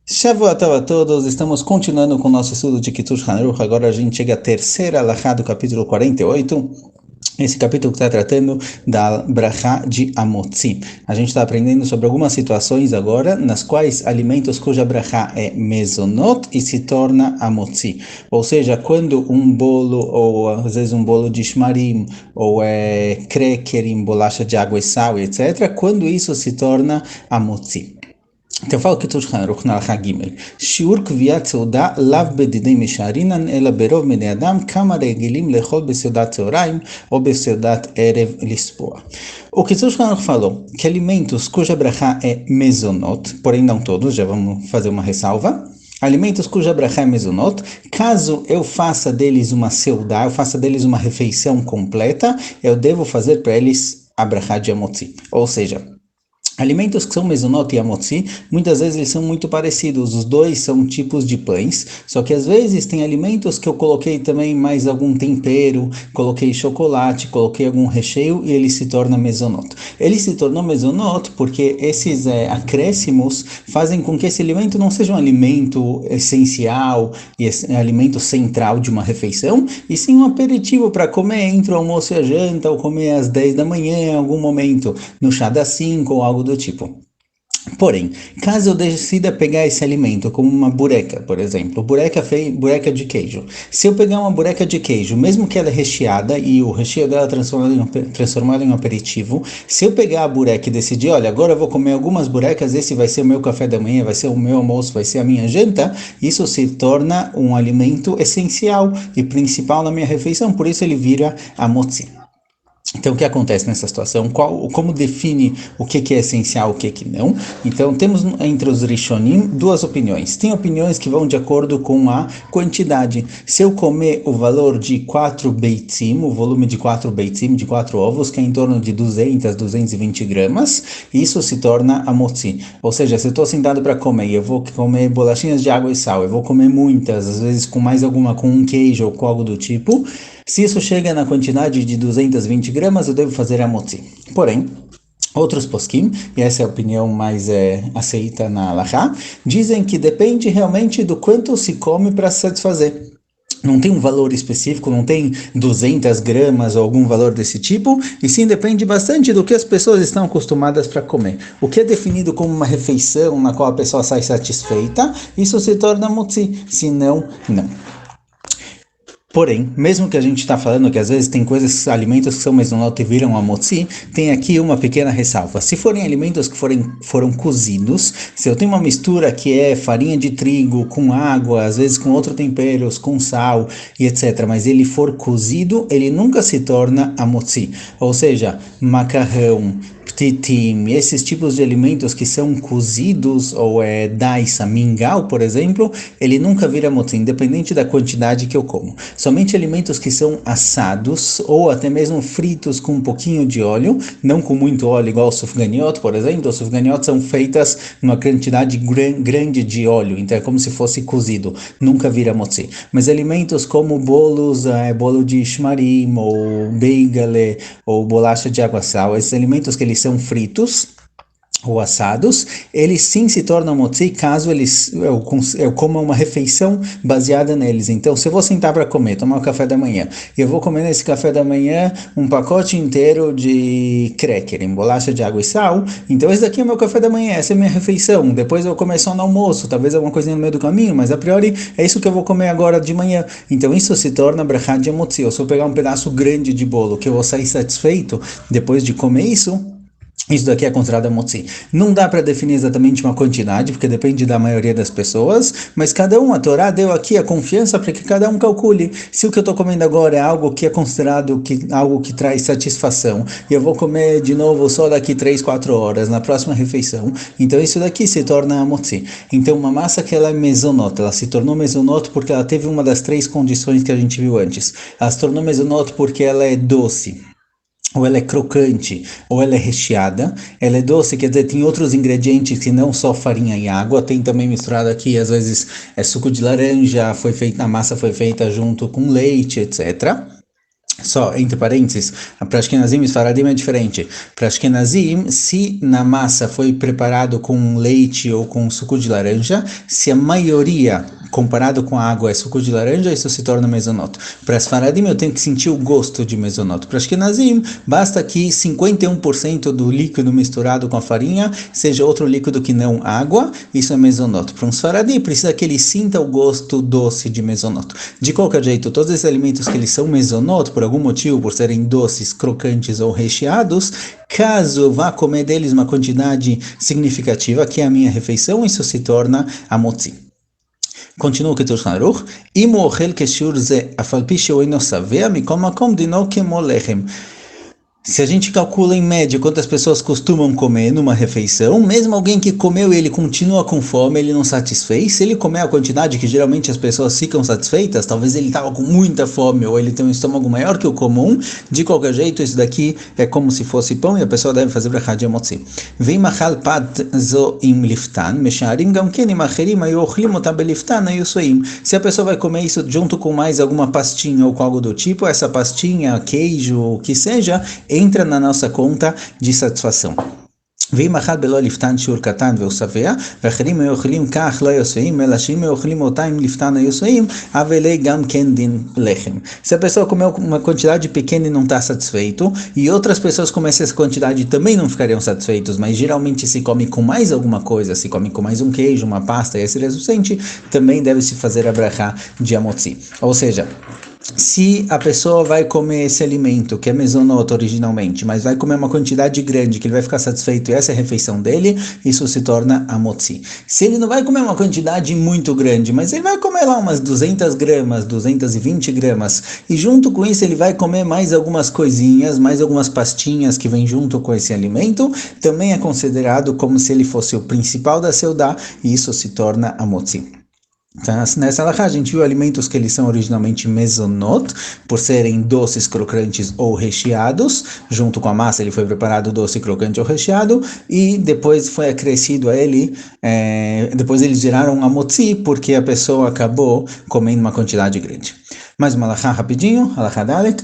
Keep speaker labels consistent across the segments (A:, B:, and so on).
A: Shavuot a todos, estamos continuando com o nosso estudo de Kiddush Hanukkah. Agora a gente chega à terceira alahá do capítulo 48. Esse capítulo que está tratando da brachá de Amotzi. A gente está aprendendo sobre algumas situações agora, nas quais alimentos cuja brachá é mezonot e se torna Amotzi. Ou seja, quando um bolo, ou às vezes um bolo de shmarim, ou cracker em bolacha de água e sal, etc., quando isso se torna Amotzi. então fala que Kitush Haruch na Alachá Gimel. Shiur kviat seuda lav bedidim misharinan ela berov bnei adam kama regilim lechol beseudat tzeoraim ou beseudat erev lispoa. O Kitush Haruch falou que alimentos cuja brachá é mezonot, porém não todos, já vamos fazer uma ressalva. Alimentos cuja brachá é mezonot, caso eu faça deles uma seudá, eu faça deles uma refeição completa, eu devo fazer para eles a brachá de Amotzi. Ou seja, alimentos que são mezonot e amotzi, muitas vezes eles são muito parecidos, os dois são tipos de pães, só que às vezes tem alimentos que eu coloquei também mais algum tempero, coloquei chocolate, coloquei algum recheio e ele se torna mezonot. Ele se tornou mezonot porque esses acréscimos fazem com que esse alimento não seja um alimento essencial e alimento central de uma refeição, e sim um aperitivo para comer entre o almoço e a janta, ou comer às 10 da manhã em algum momento, no chá das 5 ou algo do tipo. Porém, caso eu decida pegar esse alimento como uma bureca, por exemplo, bureca de queijo. Se eu pegar uma bureca de queijo, mesmo que ela é recheada e o recheio dela é transformado em um aperitivo, se eu pegar a bureca e decidir, olha, agora eu vou comer algumas burecas, esse vai ser o meu café da manhã, vai ser o meu almoço, vai ser a minha janta, isso se torna um alimento essencial e principal na minha refeição, por isso ele vira a motzi. Então, o que acontece nessa situação? Como define o que é essencial, o que não? Então, temos entre os Rishonim duas opiniões. Tem opiniões que vão de acordo com a quantidade. Se eu comer o valor de 4 beitzim, o volume de 4 beitzim, de 4 ovos, que é em torno de 200, 220 gramas, isso se torna amotzi. Ou seja, se eu estou sentado para comer e eu vou comer bolachinhas de água e sal, eu vou comer muitas, às vezes com mais alguma, com um queijo ou com algo do tipo. Se isso chega na quantidade de 220 gramas, eu devo fazer a motzi. Porém, outros poskim, e essa é a opinião mais aceita na Halachá, dizem que depende realmente do quanto se come para satisfazer. Não tem um valor específico, não tem 200 gramas ou algum valor desse tipo, e sim depende bastante do que as pessoas estão acostumadas para comer. O que é definido como uma refeição na qual a pessoa sai satisfeita, isso se torna motzi, se não, não. Porém, mesmo que a gente está falando que às vezes tem coisas, alimentos que são mezonot e viram amotzi, tem aqui uma pequena ressalva. Se forem alimentos que foram cozidos, se eu tenho uma mistura que é farinha de trigo com água, às vezes com outros temperos, com sal e etc., mas ele for cozido, ele nunca se torna amotzi. Ou seja, macarrão, ptitim, esses tipos de alimentos que são cozidos, ou daisa, mingau, por exemplo, ele nunca vira motzi, independente da quantidade que eu como. Somente alimentos que são assados, ou até mesmo fritos com um pouquinho de óleo, não com muito óleo, igual o sufganiot, por exemplo. Os sufganiot são feitas numa quantidade grande de óleo, então é como se fosse cozido, nunca vira motzi. Mas alimentos como bolos, bolo de shmarim, ou beigale, ou bolacha de água sal, esses alimentos que eles são fritos ou assados, eles sim se tornam motzi caso eu coma uma refeição baseada neles. Então, se eu vou sentar para comer, tomar o café da manhã, e eu vou comer nesse café da manhã um pacote inteiro de cracker, em bolacha de água e sal, então esse daqui é o meu café da manhã, essa é a minha refeição. Depois eu vou comer só no almoço, talvez alguma coisinha no meio do caminho, mas a priori é isso que eu vou comer agora de manhã. Então, isso se torna brachá de motzi. Ou se eu pegar um pedaço grande de bolo que eu vou sair satisfeito depois de comer isso daqui é considerado motzi. Não dá para definir exatamente uma quantidade, porque depende da maioria das pessoas, mas a Torá deu aqui a confiança para que cada um calcule. Se o que eu estou comendo agora é algo que é considerado algo que traz satisfação, e eu vou comer de novo só daqui 3, 4 horas, na próxima refeição, então isso daqui se torna motzi. Então uma massa que ela é mezonot, ela se tornou mezonot porque ela teve uma das 3 condições que a gente viu antes. Ela se tornou mezonot porque ela é doce, ou ela é crocante, ou ela é recheada. Ela é doce, quer dizer, tem outros ingredientes que não só farinha e água, tem também misturado aqui, às vezes, suco de laranja, a massa foi feita junto com leite, etc. Só, entre parênteses, para Ashkenazim e Sfaradim é diferente. Para Ashkenazim, se na massa foi preparado com leite ou com suco de laranja, se a maioria, comparado com a água, é suco de laranja, isso se torna mesonoto. Para Sfaradim, eu tenho que sentir o gosto de mesonoto. Para Ashkenazim, basta que 51% do líquido misturado com a farinha seja outro líquido que não água, isso é mesonoto. Para um Sfaradim, precisa que ele sinta o gosto doce de mesonoto. De qualquer jeito, todos esses alimentos que eles são mesonoto, por algum motivo, por serem doces, crocantes ou recheados, caso eu vá comer deles uma quantidade significativa, que é a minha refeição, isso se torna a motzi. Continua o Ketur Haruch, אם הוא אוכל כשיעור זה, אף על פי שהוא אינו שבע, מכל מקום דינו כמו לחם. Se a gente calcula em média quantas pessoas costumam comer numa refeição, mesmo alguém que comeu e ele continua com fome, ele não satisfez, se ele comer a quantidade que geralmente as pessoas ficam satisfeitas, talvez ele estava com muita fome ou ele tem um estômago maior que o comum, de qualquer jeito isso daqui é como se fosse pão e a pessoa deve fazer brachá de motzi. Vem machal pad zo im liftan, mesharim gam ken im acherim ayu ochlim otam beliftan ayu soim. Se a pessoa vai comer isso junto com mais alguma pastinha ou com algo do tipo, essa pastinha, queijo, o que seja, entra na nossa conta de satisfação. ואם אכל בלא לפתן שיעור קטן והוא שבע, ואחרים היו אוכלים כך לא היו שבעים, אלא שאם היו אוכלים אותה עם לפתן היו שבעים, אבל גם כן דין לחם. Se a pessoa comeu uma quantidade pequena e não está satisfeito, e outras pessoas comem essa quantidade e também não ficariam satisfeitos, mas geralmente se come com mais alguma coisa, se come com mais um queijo, uma pasta, e esse resultante, também deve-se fazer a brachá de amotzi. Ou seja, se a pessoa vai comer esse alimento, que é mesonoto originalmente, mas vai comer uma quantidade grande, que ele vai ficar satisfeito e essa é a refeição dele, isso se torna a motzi. Se ele não vai comer uma quantidade muito grande, mas ele vai comer lá umas 200 gramas, 220 gramas, e junto com isso ele vai comer mais algumas coisinhas, mais algumas pastinhas que vêm junto com esse alimento, também é considerado como se ele fosse o principal da seudá, e isso se torna a motzi. Então, nessa alahá, a gente viu alimentos que eles são originalmente mesonot, por serem doces, crocantes ou recheados, junto com a massa ele foi preparado doce, crocante ou recheado, e depois foi acrescido a ele, depois eles geraram a motzi, porque a pessoa acabou comendo uma quantidade grande. Mais uma alahá rapidinho, alahá dalek.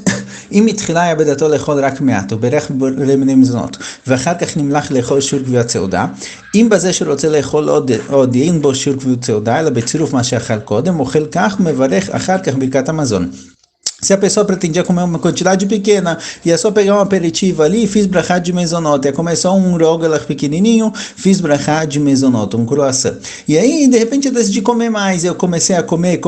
A: אם מתחילה יעבדתו לאכול רק מעט, וברך למיני מזונות, ואחר כך נמלח לאכול שיעור קביעת סעודה, אם בזה שרוצה לאכול עוד אין בו שיעור קביעת סעודה, אלא בצירוף מה שאכל קודם, אוכל כך ומברך אחר כך ברכת המזון. Se a pessoa pretendia comer uma quantidade pequena, e é só pegar um aperitivo ali, fiz brachá de mesonoto, é comer só um rogalach pequenininho, fiz brachá de mesonoto, um croissant. E aí, de repente, eu decidi comer mais, eu comecei a comer,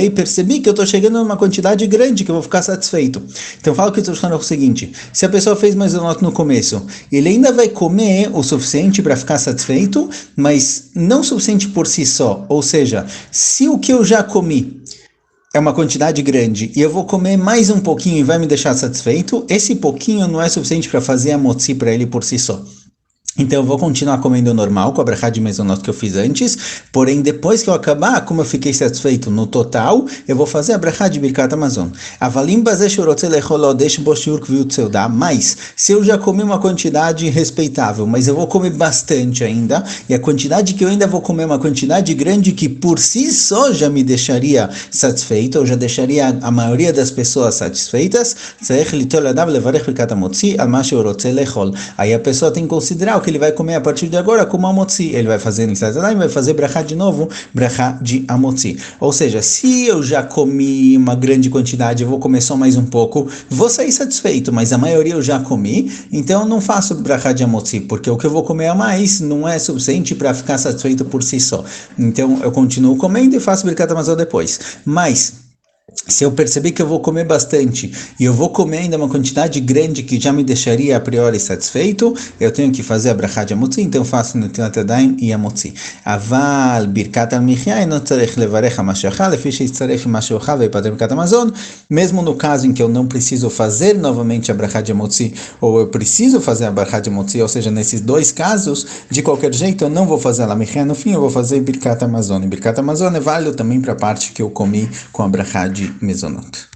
A: e percebi que eu estou chegando numa quantidade grande, que eu vou ficar satisfeito. Então, eu falo que eu estou falando o seguinte, se a pessoa fez mesonoto no começo, ele ainda vai comer o suficiente para ficar satisfeito, mas não o suficiente por si só, ou seja, se o que eu já comi é uma quantidade grande e eu vou comer mais um pouquinho e vai me deixar satisfeito, esse pouquinho não é suficiente para fazer a motzi para ele por si só. Então eu vou continuar comendo normal, com a brachá de mesonoto que eu fiz antes, porém depois que eu acabar, como eu fiquei satisfeito no total, eu vou fazer a brachá de birkat hamazon. Avalim bazeh shurotze lechol odesh bo shiur kviut seudah, mas se eu já comi uma quantidade respeitável, mas eu vou comer bastante ainda, e a quantidade que eu ainda vou comer é uma quantidade grande que por si só já me deixaria satisfeito, ou já deixaria a maioria das pessoas satisfeitas, tzarich litol adav levarech birkat hamotzi al ma shurotze lechol. Aí a pessoa tem que considerar que ele vai comer a partir de agora como a motzi. Ele vai fazer e vai fazer brachá de novo, brachá de amotzi. Ou seja, se eu já comi uma grande quantidade, eu vou comer só mais um pouco, vou sair satisfeito, mas a maioria eu já comi, então eu não faço brachá de amotzi, porque o que eu vou comer a mais não é suficiente para ficar satisfeito por si só. Então eu continuo comendo e faço birkat hamazon depois. Mas se eu perceber que eu vou comer bastante e eu vou comer ainda uma quantidade grande que já me deixaria a priori satisfeito, eu tenho que fazer a brachá de amotzi, então eu faço netilat yadayim e amotzi. Aval birkat al-michyai não tzarech levarech ma she'achal, lefi she'tzarech ma she'ochal veipater birkat hamazon, mesmo no caso em que eu não preciso fazer novamente a brachá de amotzi, ou eu preciso fazer a brachá de amotzi, ou seja, nesses dois casos, de qualquer jeito eu não vou fazer a michyai no fim, eu vou fazer birkat hamazon. E birkat hamazon é válido também para a parte que eu comi com a brachá de Mezonot.